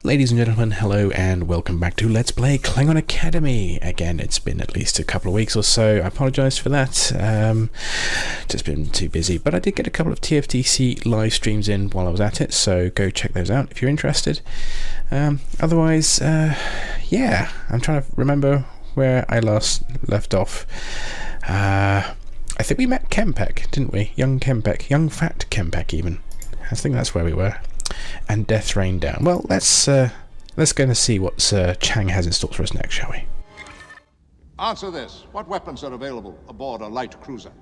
Ladies and gentlemen, hello and welcome back to Let's Play Klingon Academy. Again, it's been at least a couple of weeks or so. I apologise for that. Just been too busy, but I did get a couple of TFTC live streams in while I was at it, so go check those out if you're interested. Otherwise, yeah, I'm trying to remember where I last left off. I think we met Kempek, didn't we? Young Kempek, young fat Kempek even. I think that's where we were. And death rained down. Well, let's go and see what Chang has in store for us next, shall we? Answer this. What weapons are available aboard a light cruiser?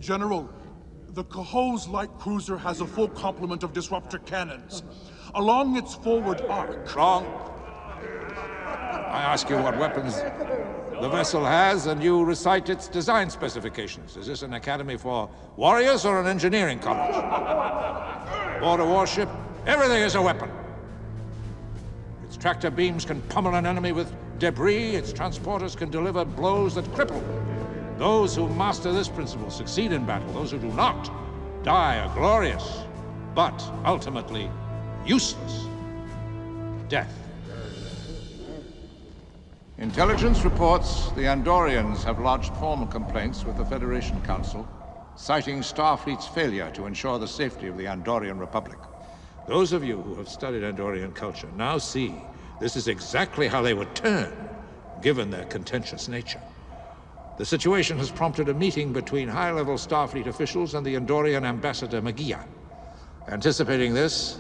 General, the Kaho's light cruiser has a full complement of disruptor cannons. Along its forward arc... Wrong. I ask you what weapons the vessel has, and you recite its design specifications. Is this an academy for warriors or an engineering college? Aboard a warship, everything is a weapon. Its tractor beams can pummel an enemy with debris. Its transporters can deliver blows that cripple. Those who master this principle succeed in battle. Those who do not die a glorious, but ultimately useless death. Intelligence reports the Andorians have lodged formal complaints with the Federation Council, citing Starfleet's failure to ensure the safety of the Andorian Republic. Those of you who have studied Andorian culture now see this is exactly how they would turn, given their contentious nature. The situation has prompted a meeting between high-level Starfleet officials and the Andorian ambassador Magia. Anticipating this,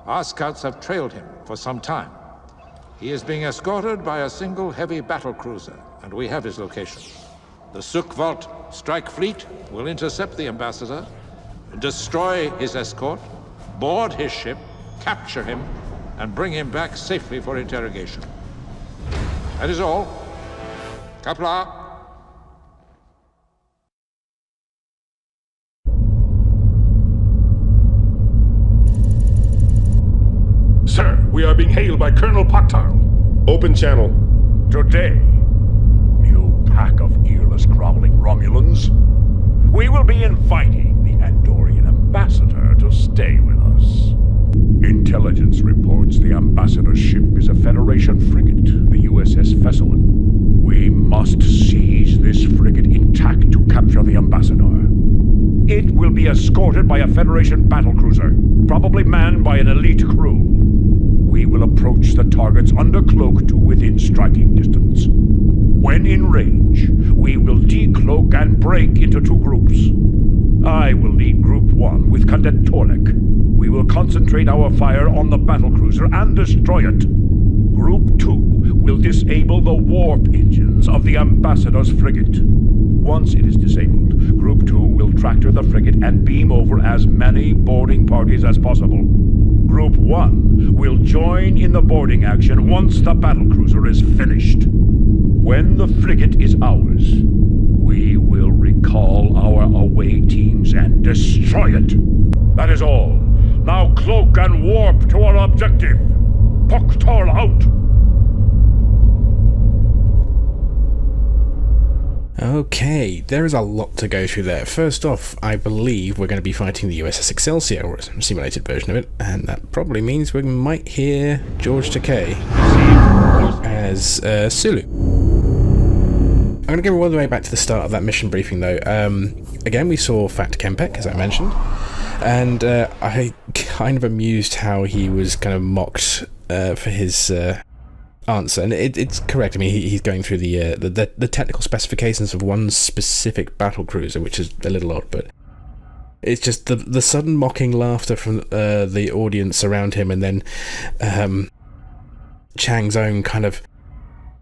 our scouts have trailed him for some time. He is being escorted by a single heavy battle cruiser, and we have his location. The Sukhvalt strike fleet will intercept the ambassador, destroy his escort, board his ship, capture him, and bring him back safely for interrogation. That is all. Kapla. Sir, we are being hailed by Colonel Paktal. Open channel. Today, you pack of earless, groveling Romulans, we will be inviting the Andorian ambassador to stay with us. Intelligence reports the ambassador's ship is a Federation frigate, the USS Tholian. We must seize this frigate intact to capture the ambassador. It will be escorted by a Federation battlecruiser, probably manned by an elite crew. We will approach the targets under cloak to within striking distance. When in range, we will decloak and break into two groups. I will lead Group 1 with Cadet Torlek. We will concentrate our fire on the battlecruiser and destroy it. Group 2 will disable the warp engines of the ambassador's frigate. Once it is disabled, Group 2 will tractor the frigate and beam over as many boarding parties as possible. Group 1 will join in the boarding action once the battlecruiser is finished. When the frigate is ours, we will recall our away teams and destroy it. That is all. Now cloak and warp to our objective. Paktal out! Okay, there is a lot to go through there. First off, I believe we're going to be fighting the USS Excelsior, or a simulated version of it, and that probably means we might hear George Takei as Sulu. I'm going to go all the way back to the start of that mission briefing though. Again, we saw Fat Kempek, as I mentioned, and I kind of amused how he was kind of mocked for his answer, and it's correct. I mean, he's going through the technical specifications of one specific battle cruiser, which is a little odd, but it's just the sudden mocking laughter from the audience around him, and then Chang's own kind of,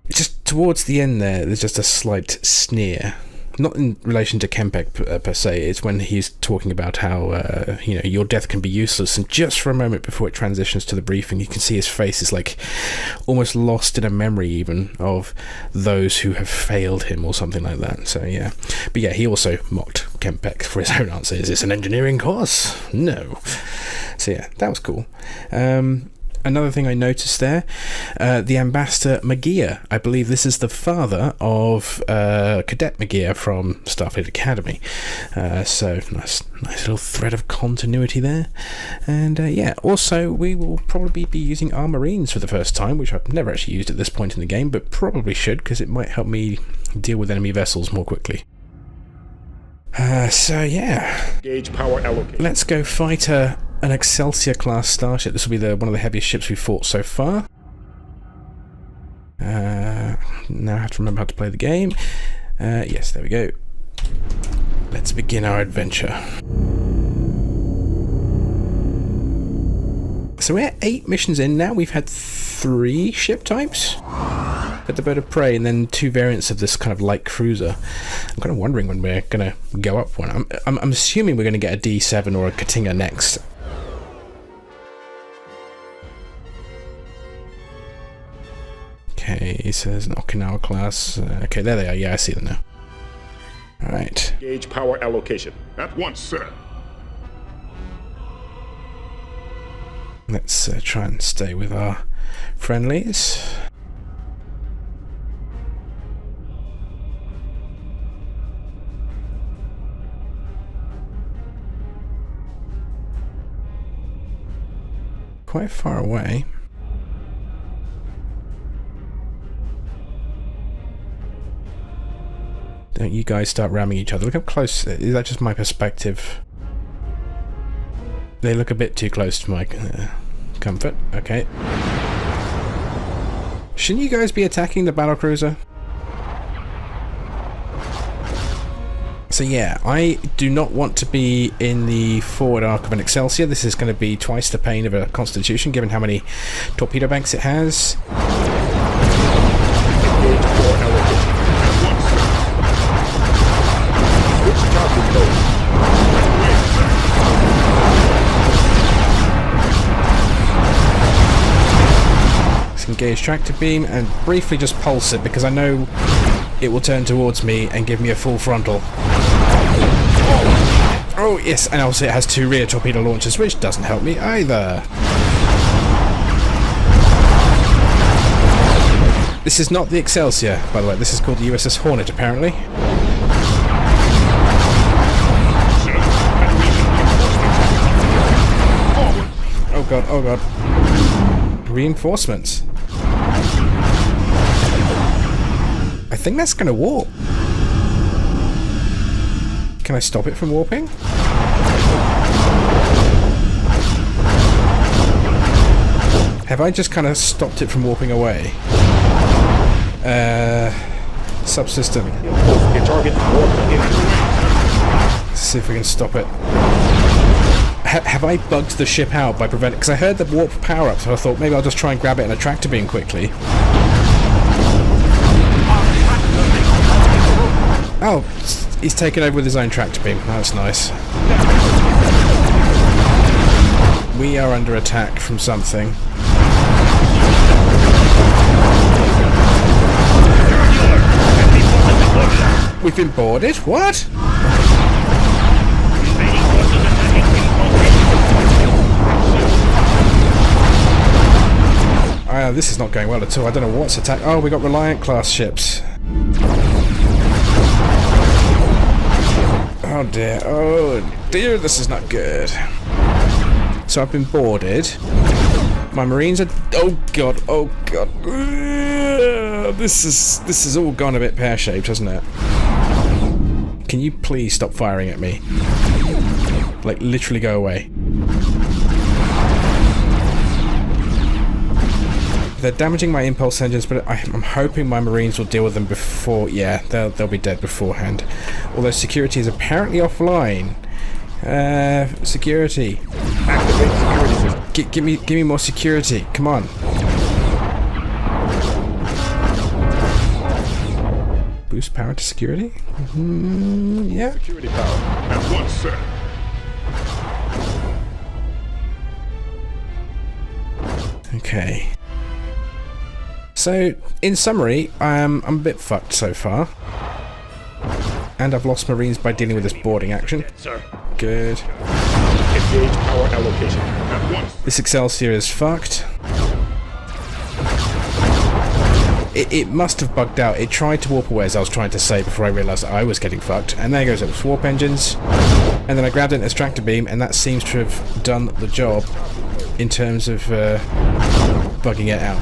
just towards the end there's just a slight sneer. Not in relation to Kempek per se, it's when he's talking about how, your death can be useless, and just for a moment before it transitions to the briefing, you can see his face is like almost lost in a memory even of those who have failed him or something like that, so yeah. But yeah, he also mocked Kempek for his own answer. Is this an engineering course? No. So yeah, that was cool. another thing I noticed there, the Ambassador Magia. I believe this is the father of Cadet Magia from Starfleet Academy. So nice little thread of continuity there. And yeah, also we will probably be using our Marines for the first time, which I've never actually used at this point in the game, but probably should, because it might help me deal with enemy vessels more quickly. So yeah, Gauge power allocation. let's go fight an Excelsior class starship. This will be one of the heaviest ships we've fought so far. Now I have to remember how to play the game. Yes, there we go. Let's begin our adventure. So we're 8 missions in now. We've had 3 ship types. Had the bird of prey and then 2 variants of this kind of light cruiser. I'm kind of wondering when we're going to go up one. I'm assuming we're going to get a D7 or a Katinga next. Okay, so there's an Okinawa class. Okay, there they are. Yeah, I see them now. Alright. Gauge power allocation. At once, sir. Let's try and stay with our friendlies. Quite far away. Don't you guys start ramming each other. Look how close. Is that just my perspective? They look a bit too close to my comfort. Okay. Shouldn't you guys be attacking the battlecruiser? So yeah, I do not want to be in the forward arc of an Excelsior. This is going to be twice the pain of a Constitution, given how many torpedo banks it has. Let's engage tractor beam and briefly just pulse it, because I know it will turn towards me and give me a full frontal. Oh yes, and also it has 2 rear torpedo launchers, which doesn't help me either. This is not the Excelsior, by the way. This is called the USS Hornet, apparently. Oh god, oh god. Reinforcements. I think that's going to warp. Can I stop it from warping? Have I just kind of stopped it from warping away? Subsystem. Let's see if we can stop it. Have I bugged the ship out by preventing... Because I heard the warp power-up, so I thought maybe I'll just try and grab it in a tractor beam quickly. Oh, he's taken over with his own tractor beam. That's nice. We are under attack from something. We've been boarded? What? This is not going well at all. I don't know what's attack. Oh, we got Reliant class ships. Oh dear, this is not good. So I've been boarded. My Marines are... Oh god. This is all gone a bit pear-shaped, hasn't it? Can you please stop firing at me? Like, literally go away. They're damaging my impulse engines, but I'm hoping my Marines will deal with them before... Yeah, they'll be dead beforehand. Although security is apparently offline. Security. Activate security system. Give me more security. Come on. Boost power to security? Yeah. Security power. At once, sir. Okay. So, in summary, I'm a bit fucked so far. And I've lost Marines by dealing with this boarding action. Sir. Good. Engage power allocation at once. This Excelsior is fucked. It must have bugged out. It tried to warp away, as I was trying to say, before I realised that I was getting fucked. And there goes its warp engines. And then I grabbed an extractor beam, and that seems to have done the job in terms of bugging it out.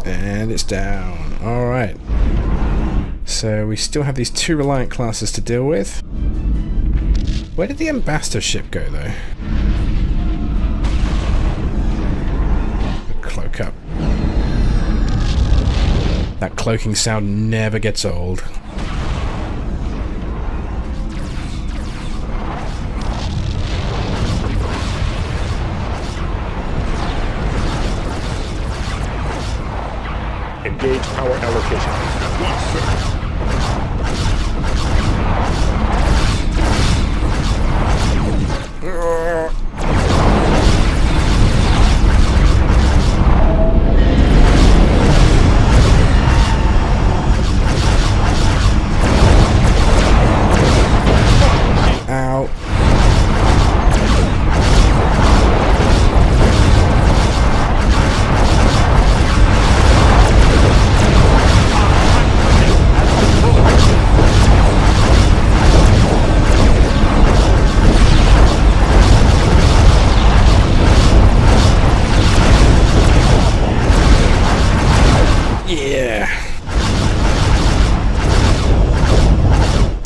And it's down. Alright. So we still have these 2 Reliant classes to deal with. Where did the Ambassador ship go, though? Cloak up. That cloaking sound never gets old. Engage power allocation at once, sir. Ow. Yeah.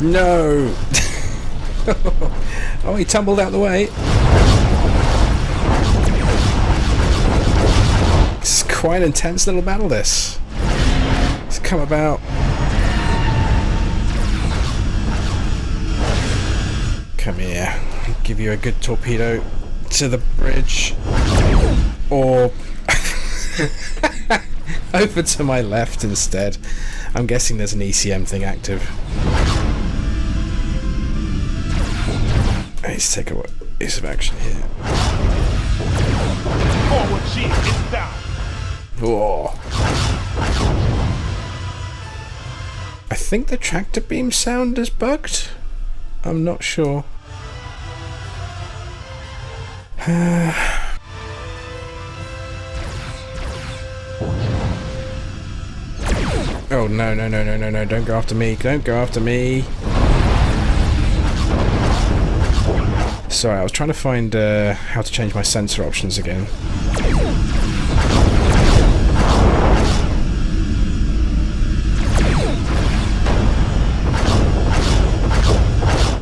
No. Oh, he tumbled out the way. It's quite an intense little battle, this. It's come about. Come here. I'll give you a good torpedo to the bridge. Or over to my left instead. I'm guessing there's an ECM thing active. Let's take a piece of action here. Forward shield is down. Whoa. I think the tractor beam sound is bugged. I'm not sure. Oh no, no, no, no, no, no, don't go after me, don't go after me. Sorry, I was trying to find how to change my sensor options again.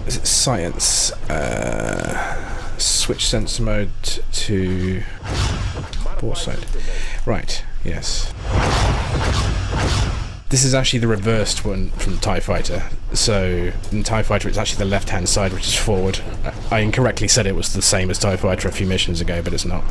Is it science? Switch sensor mode to foresight. Right, yes. This is actually the reversed one from the TIE Fighter. So, in TIE Fighter it's actually the left-hand side which is forward. I incorrectly said it was the same as TIE Fighter a few missions ago, but it's not.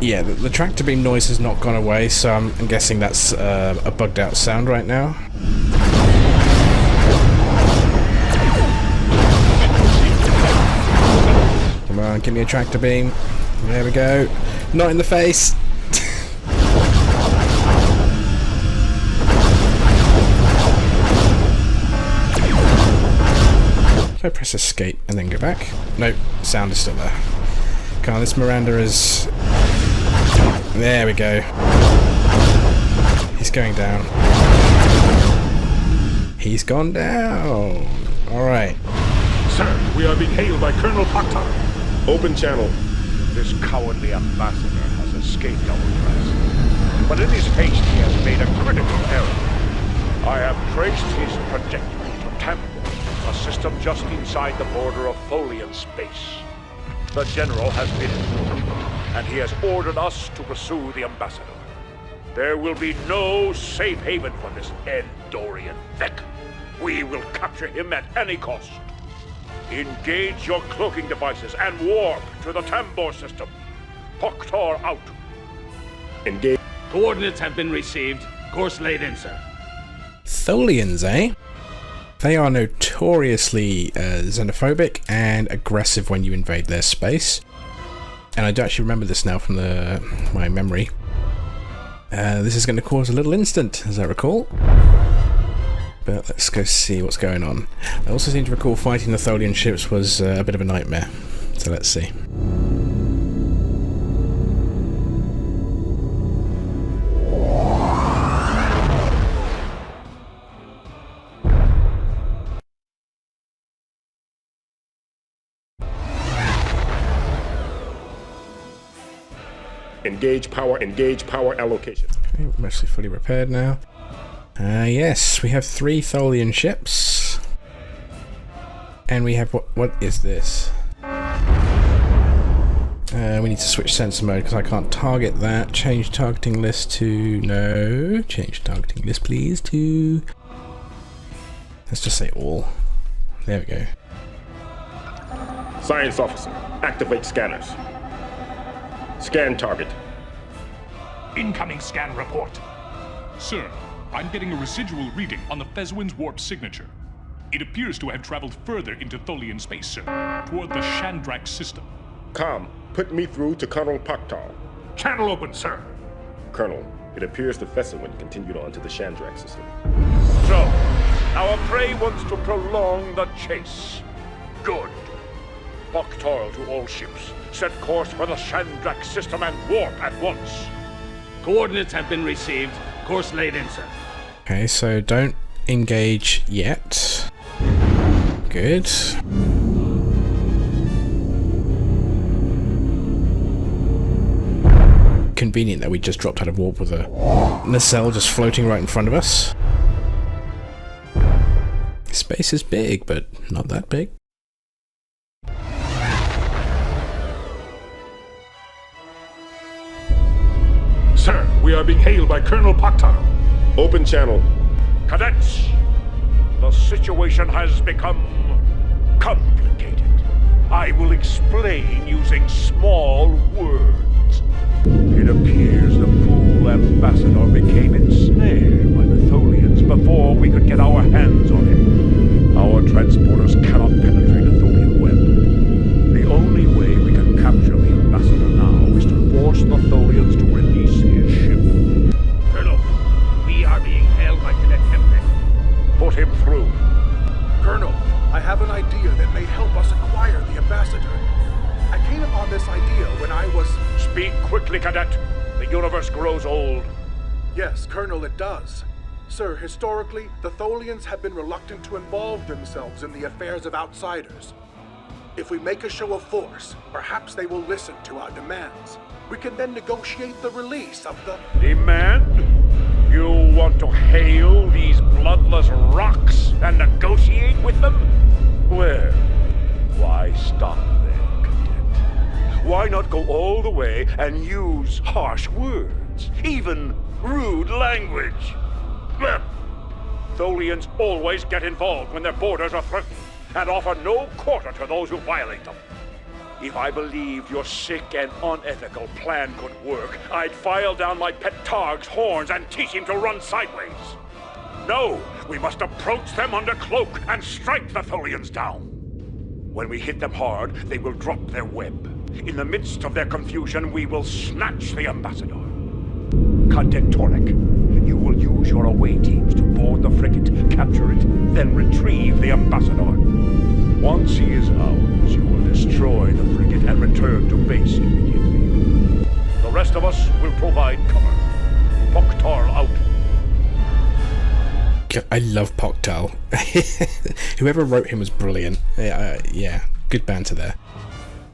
Yeah, the tractor beam noise has not gone away, so I'm guessing that's a bugged out sound right now. Come on, give me a tractor beam. There we go. Not in the face. Can I press escape and then go back? Nope, sound is still there. Come on, this Miranda is... There we go. He's going down. He's gone down. Alright. Sir, we are being hailed by Colonel Paktar. Open channel. This cowardly ambassador has escaped our grasp. But in his haste, he has made a critical error. I have traced his trajectory to Tambor, a system just inside the border of Tholian space. The General has been informed, and he has ordered us to pursue the ambassador. There will be no safe haven for this Andorian Vec. We will capture him at any cost. Engage your cloaking devices and warp to the Tambor system. Paktar out. Engage. Coordinates have been received. Course laid in, sir. Tholians, eh? They are notoriously xenophobic and aggressive when you invade their space. and I do actually remember this now from my memory. This is going to cause a little instant, as I recall. But let's go see what's going on. I also seem to recall fighting the Tholian ships was a bit of a nightmare. So let's see. Engage power allocation. Okay, mostly fully repaired now. Yes, we have 3 Tholian ships. And we have, what is this? We need to switch sensor mode because I can't target that. Change targeting list to, no. Change targeting list please to, let's just say all. There we go. Science officer, activate scanners. Scan target. Incoming scan report. Sir, I'm getting a residual reading on the Fezwin's warp signature. It appears to have traveled further into Tholian space, sir, toward the Shandrak system. Com, put me through to Colonel Paktal. Channel open, sir. Colonel, it appears the Fezwin continued on to the Shandrak system. So, our prey wants to prolong the chase. Good. Paktal to all ships. Set course for the Shandrak system and warp at once. Coordinates have been received. Course laid in, sir. Okay, so don't engage yet. Good. Convenient that we just dropped out of warp with a nacelle just floating right in front of us. Space is big, but not that big. Sir, we are being hailed by Colonel Paktal. Open channel. Cadets, the situation has become complicated. I will explain using small words. It appears the fool ambassador became ensnared by the Tholians before we could get our hands on him. Our transporters cannot penetrate a Tholian web. The only way we can capture the ambassador now is to force the Tholians to release his ship. Colonel, we are being held by Cadet Kempe. Put him through. Colonel, I have an idea that may help us acquire the ambassador. I came upon this idea when I was... Speak quickly, Cadet. The universe grows old. Yes, Colonel, it does. Sir, historically, the Tholians have been reluctant to involve themselves in the affairs of outsiders. If we make a show of force, perhaps they will listen to our demands. We can then negotiate the release of the... Demand? You want to hail these bloodless rocks and negotiate with them? Well, why stop there, Cadet? Why not go all the way and use harsh words, even rude language? Well, Tholians always get involved when their borders are threatened, and offer no quarter to those who violate them. If I believed your sick and unethical plan could work, I'd file down my pet Targ's horns and teach him to run sideways. No, we must approach them under cloak and strike the Tholians down. When we hit them hard, they will drop their web. In the midst of their confusion, we will snatch the ambassador. Cadet Torek, you will use your away teams to board the frigate, capture it, then retrieve the ambassador. Once he is ours, you will destroy the frigate and return to base immediately. The rest of us will provide cover. Paktal out. I love Paktal. Whoever wrote him was brilliant. Yeah, good banter there.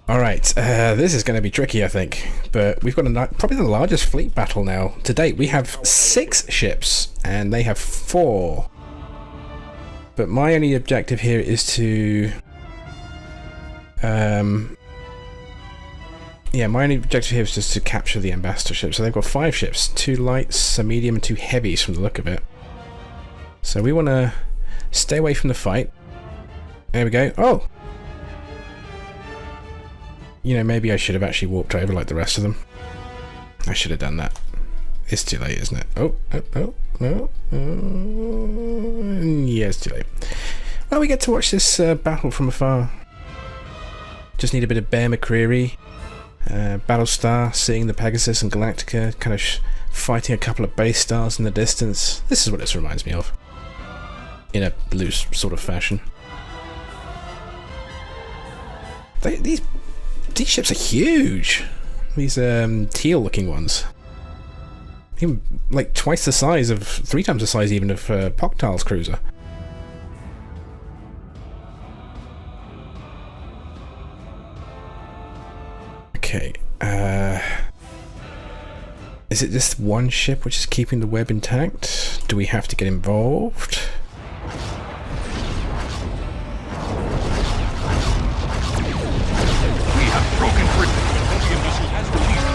Alright, this is going to be tricky, I think. But we've got probably the largest fleet battle now. To date, we have 6 ships, and they have 4. But my only objective here is to... my only objective here is just to capture the ambassador ship. So they've got 5 ships. 2 lights, a medium, and 2 heavies from the look of it. So we want to stay away from the fight. There we go. Oh! You know, maybe I should have actually warped over like the rest of them. I should have done that. It's too late, isn't it? Yeah, it's too late. Well, we get to watch this battle from afar. Just need a bit of Bear McCreary. Battlestar, seeing the Pegasus and Galactica, kind of fighting a couple of base stars in the distance. This is what this reminds me of, in a loose sort of fashion. These ships are huge. These teal-looking ones. Even like twice the size of, 3 times the size even of Poctal's cruiser. Okay, is it just one ship which is keeping the web intact? Do we have to get involved? We have broken through. The Tholian vessel has released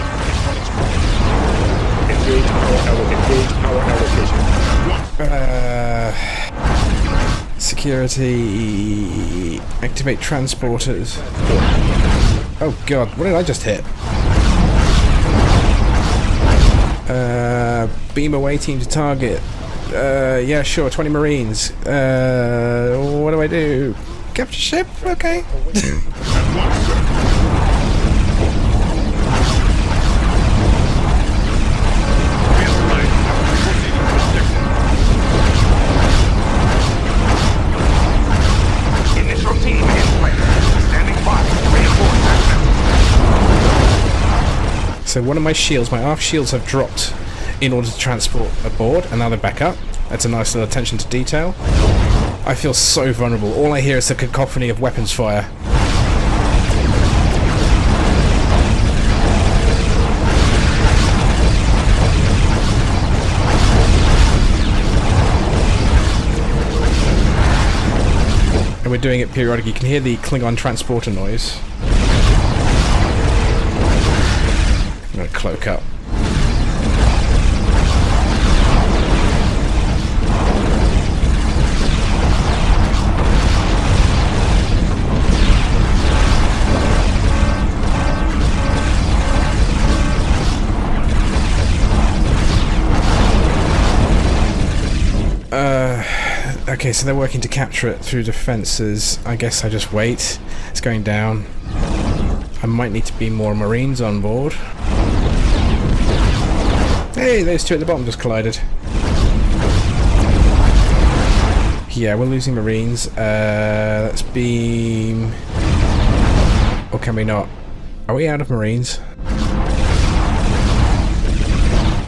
Engage power allocation. Security... Activate transporters. Oh god, what did I just hit? Beam away team to target. Yeah, sure, 20 Marines. What do I do? Capture ship? Okay. Initial team in place. Standing by. Reinforce access. So one of my shields, my aft shields have dropped in order to transport aboard, and now they're back up. That's a nice little attention to detail. I feel so vulnerable. All I hear is the cacophony of weapons fire. And we're doing it periodically. You can hear the Klingon transporter noise. I'm gonna cloak up. Okay, so they're working to capture it through defences. I guess I just wait. It's going down. I might need to be more Marines on board. Hey, those two at the bottom just collided. Yeah, we're losing Marines. Let's beam... Or can we not? Are we out of Marines?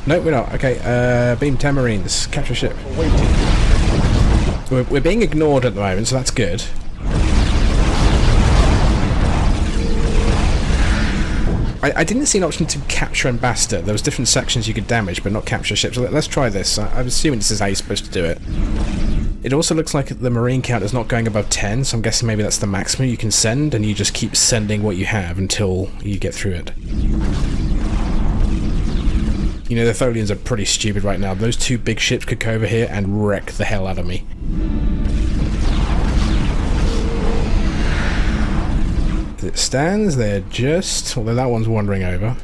No, we're not. Okay, beam 10 Marines. Capture ship. We're being ignored at the moment, so that's good. I didn't see an option to capture Ambassador. There was different sections you could damage, but not capture ships. So let's try this. I'm assuming this is how you're supposed to do it. It also looks like the Marine count is not going above 10, so I'm guessing maybe that's the maximum you can send, and you just keep sending what you have until you get through it. You know, the Tholians are pretty stupid right now. Those two big ships could go over here and wreck the hell out of me. As it stands, they're just... although that one's wandering over.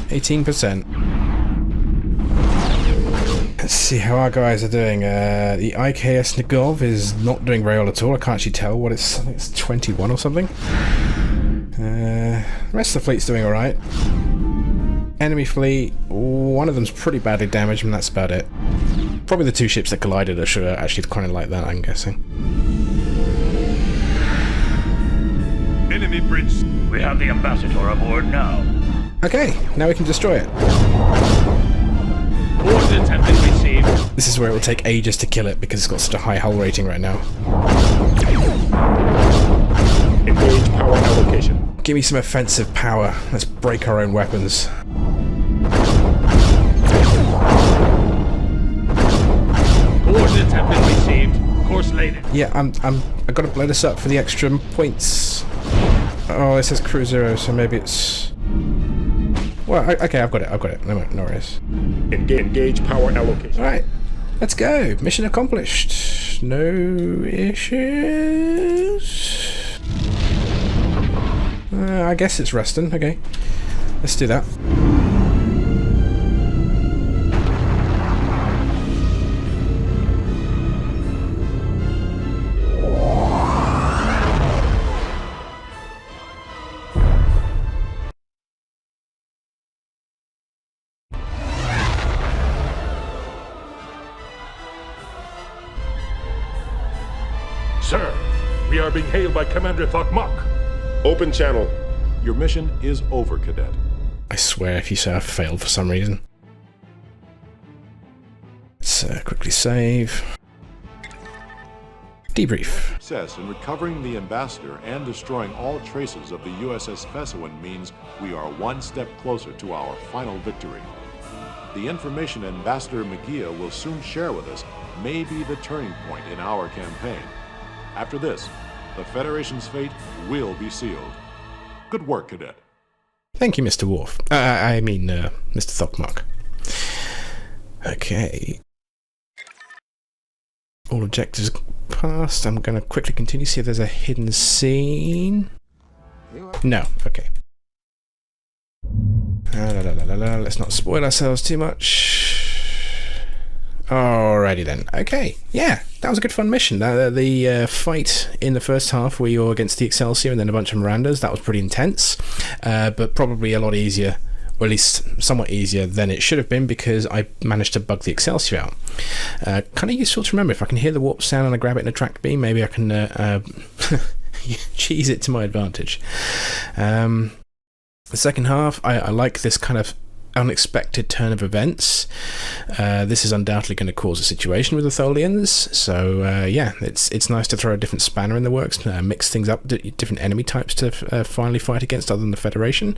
%. Let's see how our guys are doing. The IKS Nagov is not doing very well at all. I can't actually tell what it's... I think it's 21 or something. The rest of the fleet's doing alright. Enemy fleet, one of them's pretty badly damaged, and that's about it. Probably the two ships that collided are actually kind of like that, I'm guessing. Enemy bridge. We have the Ambassador aboard now. Okay, now we can destroy it. Ordnance have been received. This is where it will take ages to kill it because it's got such a high hull rating right now. Engage power allocation. Give me some offensive power. Let's break our own weapons. Ordnance have been received. Course laid in. Yeah, I've got to blow this up for the extra points. Oh, it says crew 0, so maybe it's... Well, okay, I've got it. No worries. Engage power allocation. Alright, let's go. Mission accomplished. No issues. I guess it's resting. Okay, let's do that. Sir, we are being hailed by Commander Thokmak. Open channel. Your mission is over, Cadet. I swear if you say I failed for some reason. Let's quickly save. Debrief. Success in recovering the Ambassador and destroying all traces of the USS Fesewin means we are one step closer to our final victory. The information Ambassador Magia will soon share with us may be the turning point in our campaign. After this, the Federation's fate will be sealed. Good work, Cadet. Thank you, Mr. Worf. Mr. Thokmak. Okay. All objectives passed. I'm going to quickly continue, see if there's a hidden scene. No, okay. Let's not spoil ourselves too much. Alrighty then. Okay, yeah, that was a good fun mission. The fight in the first half where you're against the Excelsior and then a bunch of Mirandas, that was pretty intense, but probably a lot easier, or at least somewhat easier than it should have been, because I managed to bug the Excelsior out. Kind of useful to remember. If I can hear the warp sound and I grab it in a track beam, maybe I can cheese it to my advantage. The second half, I like this kind of unexpected turn of events. This is undoubtedly going to cause a situation with the Tholians, so yeah, it's nice to throw a different spanner in the works, mix things up, different enemy types to finally fight against other than the Federation.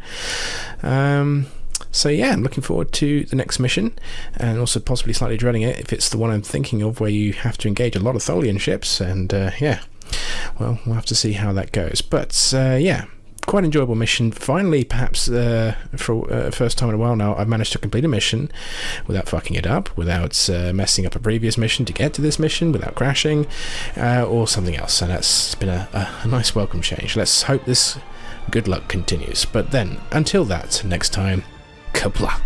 So yeah, I'm looking forward to the next mission, and also possibly slightly dreading it if it's the one I'm thinking of, where you have to engage a lot of Tholian ships, and yeah, well, we'll have to see how that goes. But yeah, quite enjoyable mission. Finally, perhaps for first time in a while now, I've managed to complete a mission without fucking it up, without messing up a previous mission to get to this mission, without crashing, or something else, and that's been a nice welcome change. Let's hope this good luck continues. But then, until that, next time, kapla.